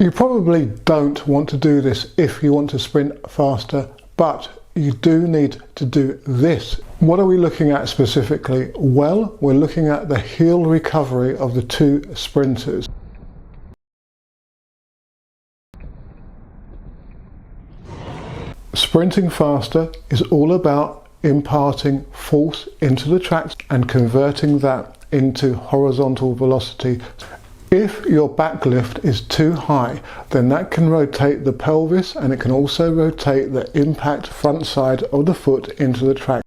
You probably don't want to do this if you want to sprint faster, but you do need to do this. What are we looking at specifically? Well, we're looking at the heel recovery of the two sprinters. Sprinting faster is all about imparting force into the tracks and converting that into horizontal velocity. If your back lift is too high, then that can rotate the pelvis, and it can also rotate the impact front side of the foot into the track.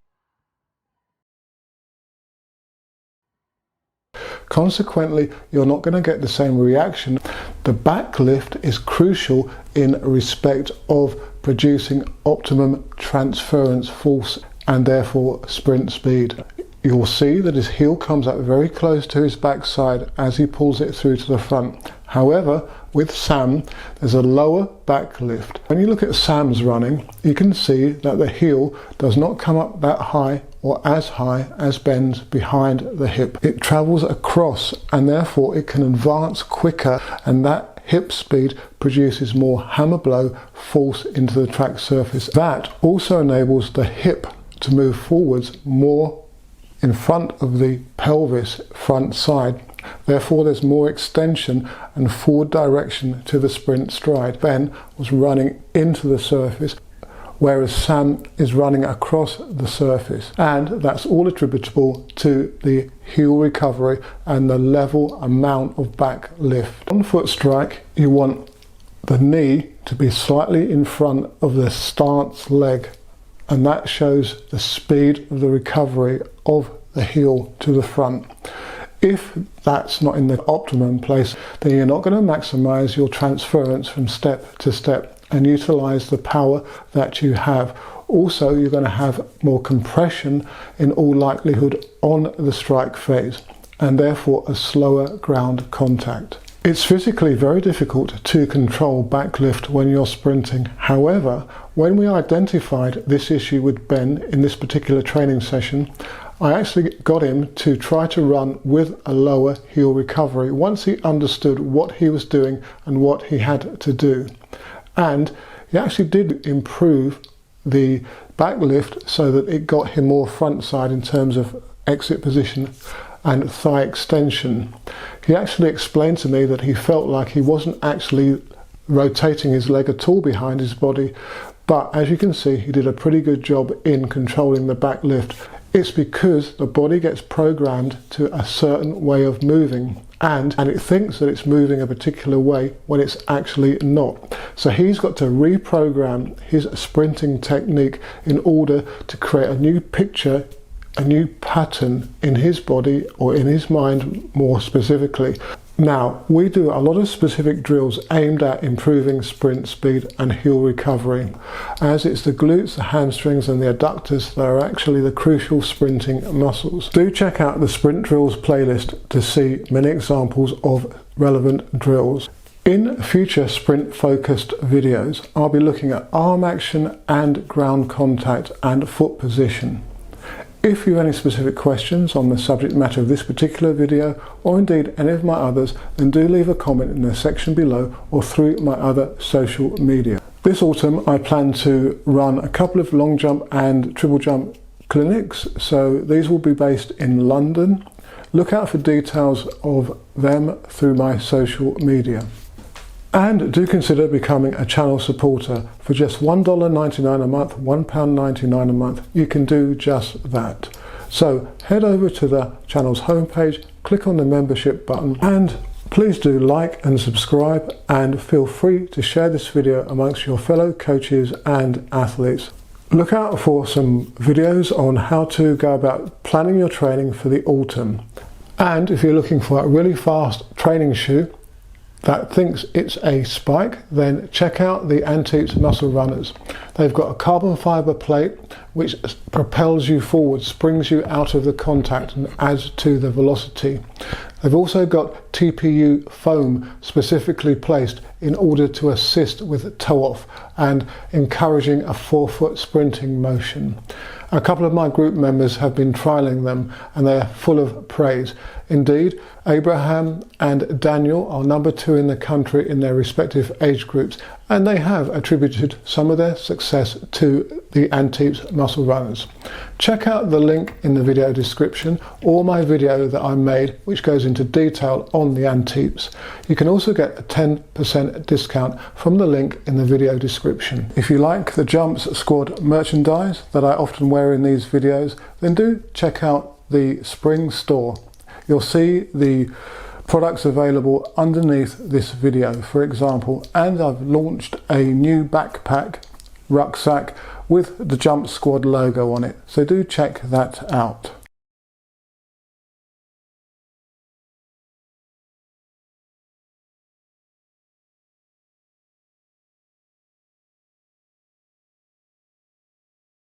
Consequently, you're not going to get the same reaction. The back lift is crucial in respect of producing optimum transference force and therefore sprint speed. You'll see that his heel comes up very close to his backside as he pulls it through to the front. However, with Sam, there's a lower back lift. When you look at Sam's running, you can see that the heel does not come up that high or as high as Ben's behind the hip. It travels across, and therefore it can advance quicker, and that hip speed produces more hammer blow force into the track surface. That also enables the hip to move forwards more in front of the pelvis front side. Therefore there's more extension and forward direction to the sprint stride. Ben was running into the surface, whereas Sam is running across the surface, and that's all attributable to the heel recovery and the level amount of back lift. On foot strike, you want the knee to be slightly in front of the stance leg, and that shows the speed of the recovery of the heel to the front. If that's not in the optimum place, then you're not going to maximize your transference from step to step and utilize the power that you have. Also, you're going to have more compression in all likelihood on the strike phase, and therefore a slower ground contact. It's physically very difficult to control backlift when you're sprinting. However, when we identified this issue with Ben in this particular training session, I actually got him to try to run with a lower heel recovery once he understood what he was doing and what he had to do. And he actually did improve the backlift so that it got him more front side in terms of exit position and thigh extension. He actually explained to me that he felt like he wasn't actually rotating his leg at all behind his body, but as you can see, he did a pretty good job in controlling the back lift. It's because the body gets programmed to a certain way of moving, and it thinks that it's moving a particular way when it's actually not. So he's got to reprogram his sprinting technique in order to create a new picture, a new pattern in his body, or in his mind more specifically. Now, we do a lot of specific drills aimed at improving sprint speed and heel recovery, as it's the glutes, the hamstrings and the adductors that are actually the crucial sprinting muscles. Do check out the sprint drills playlist to see many examples of relevant drills. In future sprint focused videos, I'll be looking at arm action and ground contact and foot position. If you have any specific questions on the subject matter of this particular video, or indeed any of my others, then do leave a comment in the section below or through my other social media. This autumn I plan to run a couple of long jump and triple jump clinics, so these will be based in London. Look out for details of them through my social media. And do consider becoming a channel supporter. For just $1.99 a month, £1.99 a month, you can do just that. So head over to the channel's homepage, click on the membership button, and please do like and subscribe, and feel free to share this video amongst your fellow coaches and athletes. Look out for some videos on how to go about planning your training for the autumn. And if you're looking for a really fast training shoe that thinks it's a spike, then check out the Antiques Muscle Runners. They've got a carbon fiber plate which propels you forward, springs you out of the contact and adds to the velocity. They've also got TPU foam specifically placed in order to assist with toe off and encouraging a forefoot sprinting motion. A couple of my group members have been trialing them and they're full of praise. Indeed, Abraham and Daniel are number 2 in the country in their respective age groups, and they have attributed some of their success to the Antibes muscle runners. Check out the link in the video description or my video that I made which goes into detail on the Antibes. You can also get a 10% discount from the link in the video description. If you like the Jumps Squad merchandise that I often wear in these videos, then do check out the spring store. You'll see the products available underneath this video, for example, and I've launched a new backpack rucksack with the Jump Squad logo on it, so do check that out.